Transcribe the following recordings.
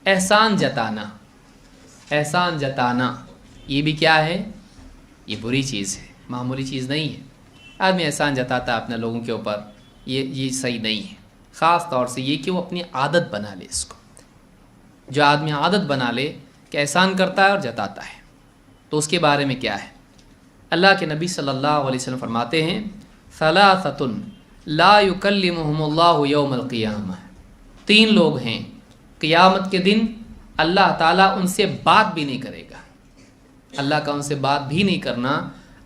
एहसान जताना, एहसान जताना ये भी क्या है? ये बुरी चीज़ है, मामूली चीज़ नहीं है। आदमी एहसान जताता है अपने लोगों के ऊपर, ये सही नहीं है। ख़ास तौर से ये कि वो अपनी आदत बना ले इसको। जो आदमी आदत बना ले कि एहसान करता है और जताता है, तो उसके बारे में क्या है? अल्लाह के नबी सल्लल्लाहु अलैहि वसल्लम फरमाते हैं, सलासतुन ला युकल्लिमुहुमुल्लाहु यौमल क़ियामह। 3 लोग हैं, क़ियामत के दिन अल्लाह ताला उनसे बात भी नहीं करेगा। अल्लाह का उनसे बात भी नहीं करना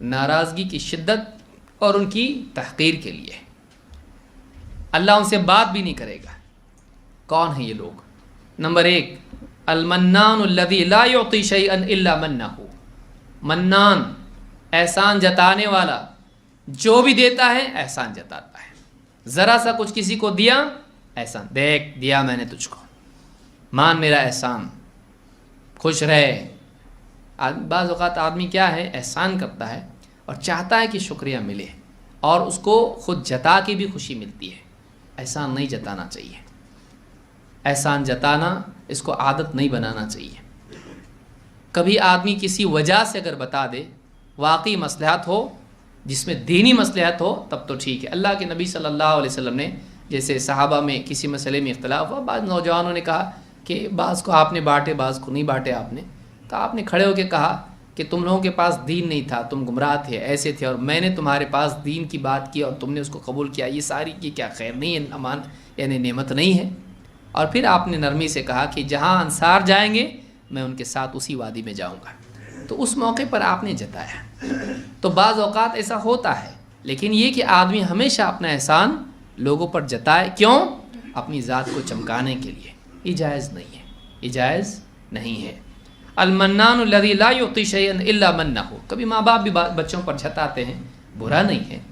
नाराज़गी की शिद्दत और उनकी तहक़ीर के लिए। अल्लाह उनसे बात भी नहीं करेगा। कौन है ये लोग? नंबर 1, अलमन्नानुल्लज़ी ला युअती शैअन इल्ला मन्नहु। मन्नान, एहसान जताने वाला, जो भी देता है एहसान जताता है। ज़रा सा कुछ किसी को दिया, एहसान, देख दिया मैंने तुझको, मान मेरा एहसान, खुश रहे। बाज़ औक़ात आदमी क्या है, एहसान करता है और चाहता है कि शुक्रिया मिले और उसको खुद जता के भी खुशी मिलती है। एहसान नहीं जताना चाहिए, एहसान जताना इसको आदत नहीं बनाना चाहिए। कभी आदमी किसी वजह से अगर बता दे, वाकई मसलहत हो, जिसमें दीनी मसलहत हो, तब तो ठीक है। अल्लाह के नबी सल्लल्लाहु अलैहि वसल्लम ने, जैसे सहाबा में किसी मसले में इख्तलाफ हुआ, बाद नौजवानों ने कहा कि बाज़ को आपने बाँटे, बाज़ को नहीं बाँटे आपने, तो आपने खड़े होकर कहा कि तुम लोगों के पास दीन नहीं था, तुम गुमराह थे, ऐसे थे, और मैंने तुम्हारे पास दीन की बात की और तुमने उसको कबूल किया, ये सारी की क्या खैर नहीं है, अमान यानी नेमत नहीं है? और फिर आपने नरमी से कहा कि जहाँ अंसार जाएंगे मैं उनके साथ उसी वादी में जाऊँगा। तो उस मौके पर आपने जताया। तो बाज़ औक़ात ऐसा होता है, लेकिन ये कि आदमी हमेशा अपना एहसान लोगों पर जताए, क्यों? अपनी ज़ात को चमकाने के लिए। ये जायज़ नहीं है, ये जायज़ नहीं है। अलमन्नानुल्लज़ी ला युअती शैअन इल्ला मन्नहु। कभी माँ बाप भी बच्चों पर जताते हैं, बुरा नहीं है।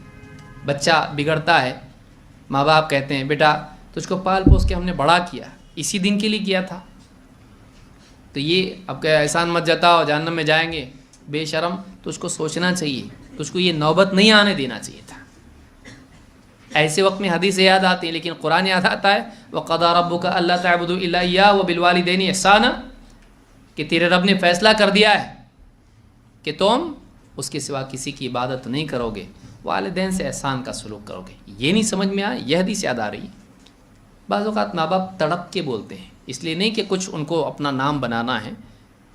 बच्चा बिगड़ता है, माँ बाप कहते हैं बेटा तुझको पाल पोस के हमने बड़ा किया, इसी दिन के लिए किया था, तो ये अब क्या एहसान मत जताओ, जहन्नम में जाएंगे, बेशरम। तुझको सोचना चाहिए, तुझको ये नौबत नहीं आने देना चाहिए था। ऐसे वक्त में हदीस याद आती है, लेकिन कुरान याद आता है, वक़ज़ा रब्बुका अल्ला तअबुदू इल्ला इय्याहु व बिल वालिदैनि इहसाना, कि तेरे रब ने फैसला कर दिया है कि तुम उसके सिवा किसी की इबादत नहीं करोगे, वालिदैन से एहसान का सलूक करोगे। ये नहीं समझ में आया, यह हदीस याद आ रही है। बाज़ औक़ात माँ बाप तड़प के बोलते हैं, इसलिए नहीं कि कुछ उनको अपना नाम बनाना है,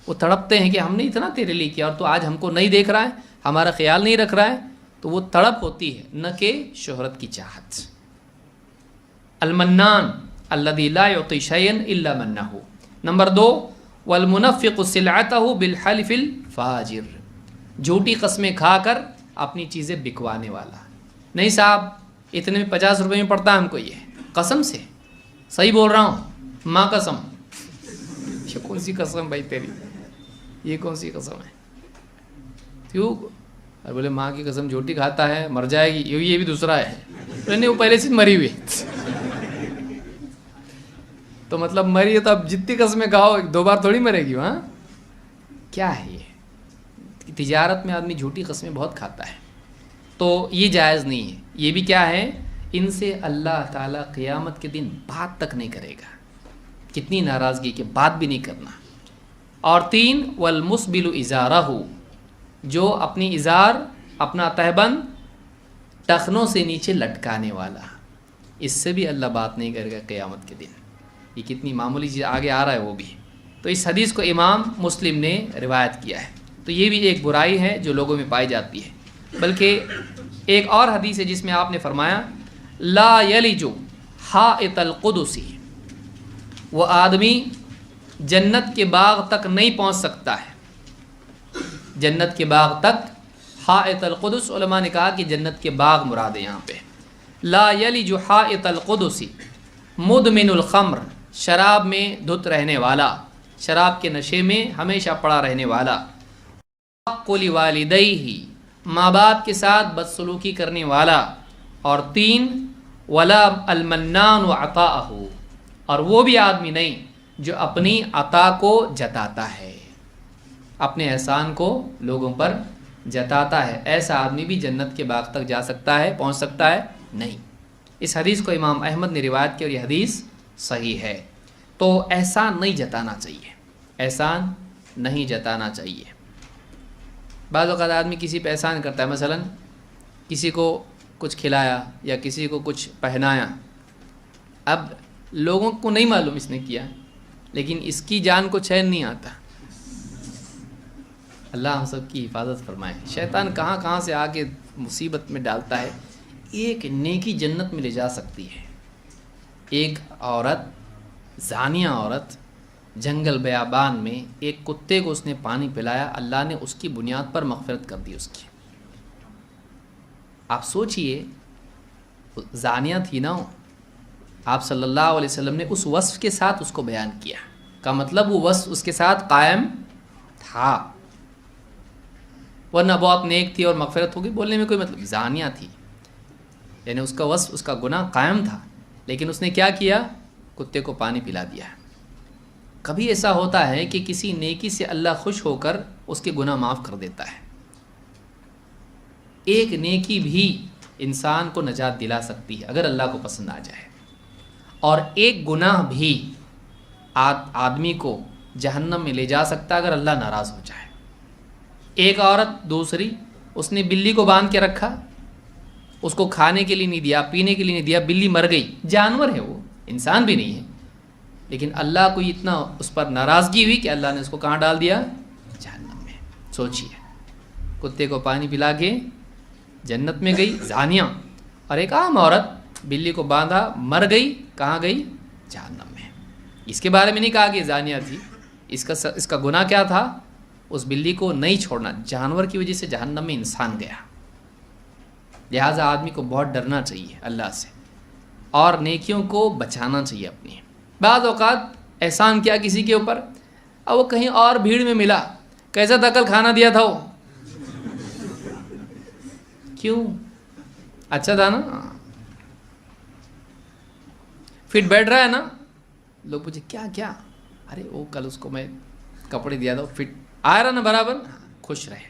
वो तड़पते हैं कि हमने इतना तेरे लिए किया और तो आज हमको नहीं देख रहा है, हमारा ख्याल नहीं रख रहा है, तो वो तड़प होती है, न कि शोहरत की चाहत। अलमन्नान अल्लज़ी ला युअती शैअन इल्ला मन्नहु। नंबर 2, वलमुनफ़िक़ु सिलअतहु बिलहलिफ़िल फ़ाजिर। झूठी कस्में खाकर अपनी चीज़ें बिकवाने वाला। नहीं साहब इतने में 50 रुपये में पड़ता है हमको, ये कसम से सही बोल रहा हूँ, माँ कसम। ये कौन सी कसम भाई तेरी, ये कौन सी कसम है? क्यों? अरे बोले माँ की कसम, झूठी खाता है मर जाएगी, ये भी दूसरा है। नहीं, वो पहले से मरी हुई। तो मतलब मरी है तो अब जितनी कसमें खाओ, 2 बार थोड़ी मरेगी। वहाँ क्या है ये? तिजारत में आदमी झूठी कसमें बहुत खाता है, तो ये जायज़ नहीं है। ये भी क्या है, इनसे अल्लाह ताला क़ियामत के दिन बात तक नहीं करेगा। कितनी नाराज़गी के बात भी नहीं करना। और 3, वलमुस्बिलु इज़ारहु। जो अपनी इज़ार, अपना तहबंद टखनों से नीचे लटकाने वाला, इससे भी अल्लाह बात नहीं करेगा क़ियामत के दिन। ये कितनी मामूली चीज़, आगे आ रहा है वो भी। तो इस हदीस को इमाम मुस्लिम ने रिवायत किया है। तो ये भी एक बुराई है जो लोगों में पाई जाती है। बल्कि एक और हदीस है जिसमें आपने फरमाया, ला यलिजु हाइतल कुदुसी। वो आदमी जन्नत के बाग तक नहीं पहुंच सकता है, जन्नत के बाग तक। हाइतल कुदुस, उलमा ने कहा कि जन्नत के बाग मुराद है यहाँ पे। ला यलिजु हाइतल कुदुसी मुदमिनुल खम्र। शराब में धुत रहने वाला, शराब के नशे में हमेशा पड़ा रहने वाला। कुली वालिदैही, माँ बाप के साथ बदसलूकी करने वाला। और 3, वला अलमन्नान व अताअहु। और वो भी आदमी नहीं जो अपनी अता को जताता है, अपने एहसान को लोगों पर जताता है। ऐसा आदमी भी जन्नत के बाग तक जा सकता है, पहुँच सकता है? नहीं। इस हदीस को इमाम अहमद ने रिवायत की और यह हदीस सही है। تو احسان نہیں جتانا چاہیے، احسان نہیں جتانا چاہیے۔ بعض اوقات آدمی کسی پہ احسان کرتا ہے، مثلا کسی کو کچھ کھلایا یا کسی کو کچھ پہنایا، اب لوگوں کو نہیں معلوم اس نے کیا، لیکن اس کی جان کو چین نہیں آتا۔ اللہ ہم سب کی حفاظت فرمائے۔ شیطان کہاں کہاں سے آ کے مصیبت میں ڈالتا ہے۔ ایک نیکی جنت میں لے جا سکتی ہے۔ ایک عورت، زانیہ عورت، جنگل بیابان میں ایک کتے کو اس نے پانی پلایا، اللہ نے اس کی بنیاد پر مغفرت کر دی اس کی۔ آپ سوچئے، زانیہ تھی نا، آپ صلی اللہ علیہ وسلم نے اس وصف کے ساتھ اس کو بیان کیا، کا مطلب وہ وصف اس کے ساتھ قائم تھا، ورنہ بہت نیک تھی اور مغفرت ہوگی بولنے میں کوئی مطلب۔ زانیہ تھی، یعنی اس کا وصف، اس کا گناہ قائم تھا، لیکن اس نے کیا کیا؟ کتے کو پانی پلا دیا۔ کبھی ایسا ہوتا ہے کہ کسی نیکی سے اللہ خوش ہو کر اس کے گناہ معاف کر دیتا ہے۔ ایک نیکی بھی انسان کو نجات دلا سکتی ہے اگر اللہ کو پسند آ جائے، اور ایک گناہ بھی آدمی کو جہنم میں لے جا سکتا ہے اگر اللہ ناراض ہو جائے۔ ایک عورت دوسری، اس نے بلی کو باندھ کے رکھا، اس کو کھانے کے لیے نہیں دیا، پینے کے لیے نہیں دیا، بلی مر گئی۔ جانور ہے وہ، انسان بھی نہیں ہے، لیکن اللہ کو اتنا اس پر ناراضگی ہوئی کہ اللہ نے اس کو کہاں ڈال دیا؟ جہنم میں۔ سوچیے، کتے کو پانی پلا کے جنت میں گئی زانیہ، اور ایک عام عورت بلی کو باندھا، مر گئی، کہاں گئی؟ جہنم میں۔ اس کے بارے میں نہیں کہا کہ زانیہ تھی، اس کا گناہ کیا تھا؟ اس بلی کو نہیں چھوڑنا، جانور کی وجہ سے جہنم میں انسان گیا۔ لہٰذا آدمی کو بہت ڈرنا چاہیے اللہ سے، اور نیکیوں کو بچانا چاہیے اپنی۔ بعض اوقات احسان کیا کسی کے اوپر، اور وہ کہیں اور بھیڑ میں ملا، کیسا تھا کل کھانا دیا تھا وہ؟ کیوں؟ اچھا تھا نا؟ فٹ بیٹھ رہا ہے نا؟ لوگ پوچھے کیا؟ ارے وہ کل اس کو میں کپڑے دیا تھا، فٹ آ رہا نا برابر؟ خوش رہے،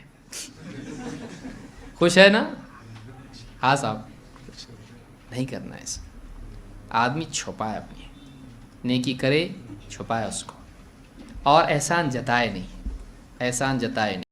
خوش ہے نا؟ ہاں صاحب، نہیں کرنا ایسا۔ آدمی چھپائے اپنی نیکی کرے، چھپائے اس کو، اور احسان جتائے نہیں، احسان جتائے نہیں۔